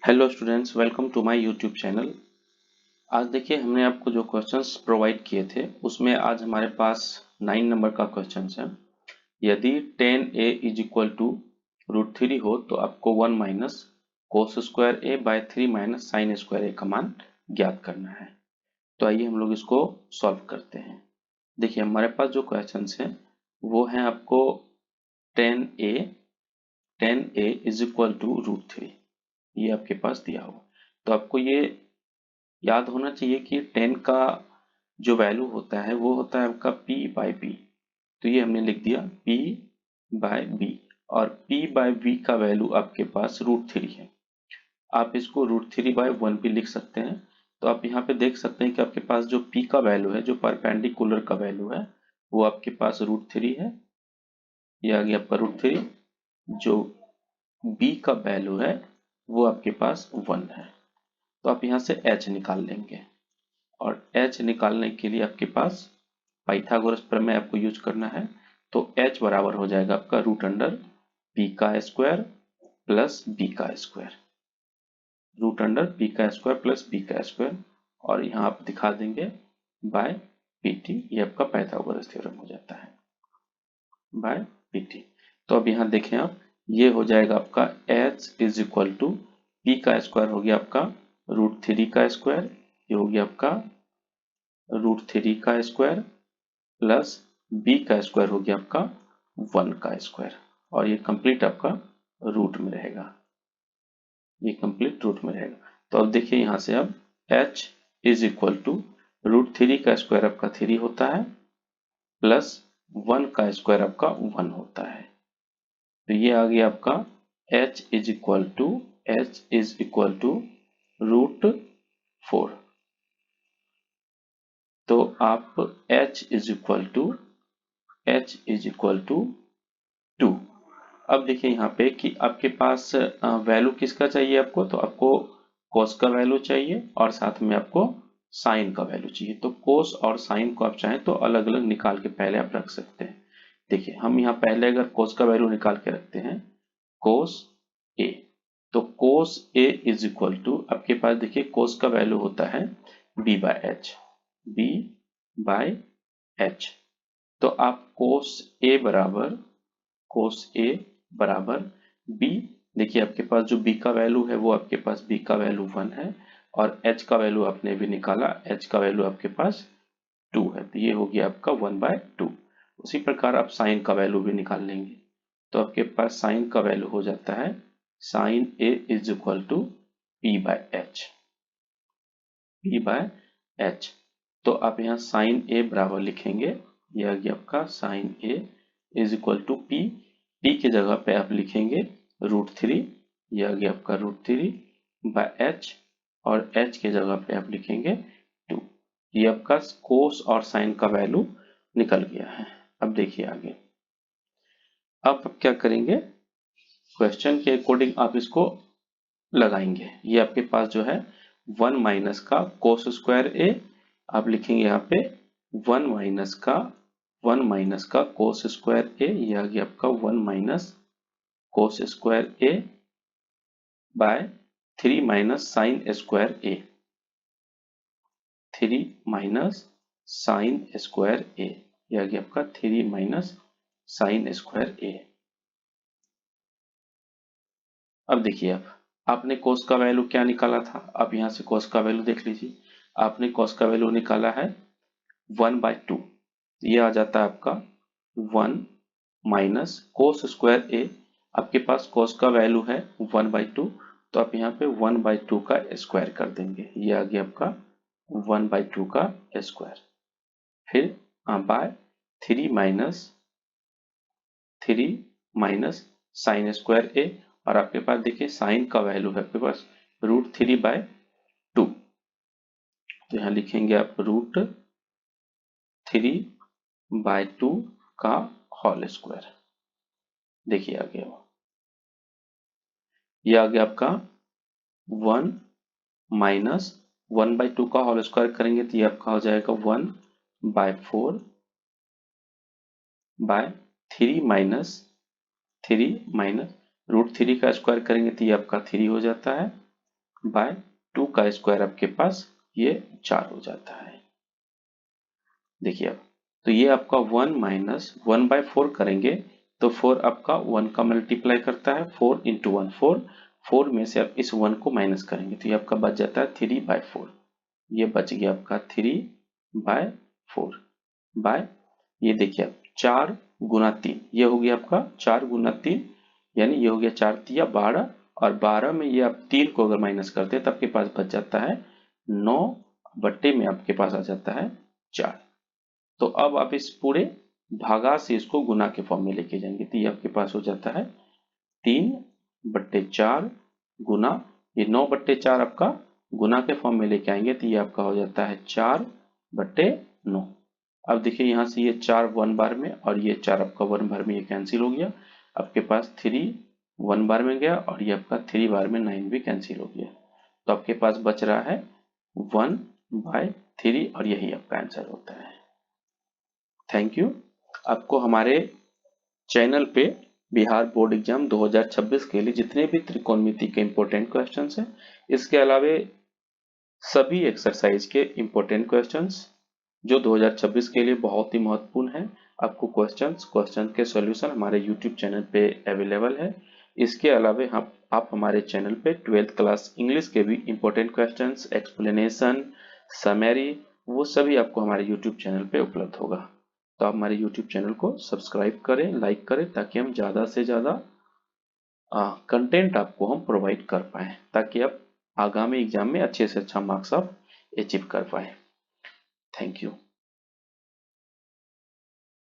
Hello students, welcome to my YouTube channel. आज देखिए, हमने आपको जो क्वेश्चंस प्रोवाइड किए थे उसमें आज हमारे पास 9 नंबर का क्वेश्चंस है। यदि 10a इज इक्वल टू √3 हो तो आपको 1 minus cos square a by 3 minus sine square a का मान ज्ञात करना है। तो आइए हम लोग इसको सॉल्व करते हैं। देखिए, हमारे पास जो क्वेश्चंस हैं वो हैं आपको 10a इज इक्वल टू √3, ये आपके पास दिया हुआ। तो आपको ये याद होना चाहिए कि 10 का जो वैल्यू होता है वो होता है आपका p बाय b। तो ये हमने लिख दिया p बाय b, और p बाय b का वैल्यू आपके पास √3 है। आप इसको √3 बाय 1 भी लिख सकते हैं। तो आप यहाँ पे देख सकते हैं कि आपके पास जो p का वैल्यू है, जो परपेंडिकुलर का वैल्यू है, वो आपके पास √3 है। ये आ गया आपका √3। जो b का वैल्यू है वो आपके पास 1 है। तो आप यहाँ से h निकाल लेंगे, और h निकालने के लिए आपके पास पाइथागोरस प्रमेय आपको यूज करना है। तो h बराबर हो जाएगा आपका √p का स्क्वायर प्लस b का स्क्वायर, √p का स्क्वायर प्लस b का स्क्वायर, और यहाँ आप दिखा देंगे बाय pt। ये आपका पाइथागोरस थ्योरम हो जाता है बाय pt। तो अब यहाँ देखें आप, ये हो जाएगा आपका h is equal to p का स्क्वायर हो गया आपका √3 का स्क्वायर, ये हो गया आपका √3 का स्क्वायर प्लस b का स्क्वायर हो गया आपका 1 का स्क्वायर, और ये कंप्लीट आपका रूट में रहेगा, ये कंप्लीट रूट में रहेगा। तो अब देखिए यहाँ से अब h इज इक्वल टू √3 का स्क्वायर आपका 3 होता है प्लस 1 का स्क्वायर आपका 1 होता है। तो ये आ गया आपका h इज इक्वल टू √4। तो आप h इज इक्वल टू 2। अब देखिए यहाँ पे कि आपके पास वैल्यू किसका चाहिए आपको, तो आपको cos का वैल्यू चाहिए और साथ में आपको साइन का वैल्यू चाहिए। तो cos और साइन को आप चाहें तो अलग अलग निकाल के पहले आप रख सकते हैं। देखिए, हम यहाँ पहले अगर cos का वैल्यू निकाल के रखते हैं, cos a, तो cos a is equal to आपके पास देखिए cos का वैल्यू होता है b बाय h। तो आप cos a बराबर b, देखिए आपके पास जो b का वैल्यू है वो आपके पास b का वैल्यू 1 है, और h का वैल्यू आपने भी निकाला, h का वैल्यू आपके पास 2 है। तो ये हो गया आपका 1/2। उसी प्रकार आप साइन का वैल्यू भी निकाल लेंगे। तो आपके पास साइन का वैल्यू हो जाता है sine a is equal to p by h। तो आप यहाँ साइन a बराबर लिखेंगे, यह आ गया आपका sine a is equal to p की जगह पे आप लिखेंगे √3, यह आ गया आपका √3 बाय h, और h की जगह पे आप लिखेंगे 2। ये आपका कोस और साइन का वैल्यू निकल गया है। अब देखिए आगे, अब आप क्या करेंगे, क्वेश्चन के अकॉर्डिंग आप इसको लगाएंगे। ये आपके पास जो है 1 माइनस का कोस स्क्वायर a, आप लिखेंगे यहाँ पे 1 माइनस का कोस स्क्वायर a, यह आ गया आपका 1 minus cos square a by 3 minus sine square a, 3 minus sine square a, यह आ गया आपका 3 माइनस साइन स्क्वायर a। अब देखिए, आपने कोस का वैल्यू क्या निकाला था, आप यहाँ से कोस का वैल्यू देख लीजिए। आपने कोस का वैल्यू निकाला है 1/2, ये आ जाता है आपका 1 माइनस कोस स्क्वायर a। आपके पास कोस का वैल्यू है 1/2, तो आप यहाँ पे 1/2 का स्क्वायर कर देंगे, ये आ गया आपका 1/2 का स्क्वायर। फिर by 3 minus sine square a, और आपके पास देखिए साइन का वैल्यू है आपके पास √3/2, तो यहाँ लिखेंगे आप √3/2 का होल स्क्वायर। देखिए आ गया, ये आ गया आपका 1 माइनस 1/2 का होल स्क्वायर करेंगे तो ये आपका हो जाएगा 1/4 बाय 3 माइनस √3 का स्क्वायर करेंगे तो ये आपका 3 हो जाता है, बाय 2 का स्क्वायर आपके पास ये 4 हो जाता है। देखिए अब तो ये आपका 1 माइनस 1/4 करेंगे तो 4 आपका 1 का मल्टीप्लाई करता है, 4 इंटू 1 4, 4 में से आप इस 1 को माइनस करेंगे तो ये आपका बच जाता है 3/4। ये बच गया आपका 3/4 बाय, ये देखिए आप 4 गुना 3, ये हो गया आपका 4 गुना 3, यानी ये हो गया 4 तिया 12, और 12 में ये आप 3 को अगर माइनस करते हैं तो आपके पास बच जाता है 9 बट्टे में आपके पास आ जाता है 4। तो अब आप इस पूरे भागा से इसको गुना के फॉर्म में लेके जाएंगे तो ये आपके पास हो जाता है 3/4 गुना, ये 9/4 आपका गुना के फॉर्म में लेके आएंगे तो ये आपका हो जाता है 4/9। अब देखिए यहाँ से ये 4 1 बार में और ये 4 आपका 1 बार में ये कैंसिल हो गया, आपके पास 3 1 बार में गया और ये आपका 3 बार में 9 भी कैंसिल हो गया, तो आपके पास बच रहा है 1/3 और यही आपका आंसर होता है। Thank you. आपको हमारे चैनल पे बिहार बोर्ड एग्जाम 2026 के लिए जितने भी त्रिकोणमिति के इम्पोर्टेंट क्वेश्चंस हैं, इसके अलावे सभी एक्सरसाइज के इम्पोर्टेंट क्वेश्चंस जो 2026 के लिए बहुत ही महत्वपूर्ण है, आपको क्वेश्चन के सॉल्यूशन हमारे यूट्यूब चैनल पे अवेलेबल है। इसके अलावे आप हमारे चैनल पे 12th क्लास इंग्लिश के भी इम्पोर्टेंट क्वेश्चंस, एक्सप्लेनेशन, समरी, वो सभी आपको हमारे यूट्यूब चैनल पे उपलब्ध होगा। तो आप हमारे यूट्यूब चैनल को सब्सक्राइब करें, लाइक करें, ताकि हम ज़्यादा से ज़्यादा कंटेंट आपको हम प्रोवाइड कर पाएँ, ताकि आप आगामी एग्जाम में अच्छे से अच्छा मार्क्स आप अचीव कर पाएँ। Thank you.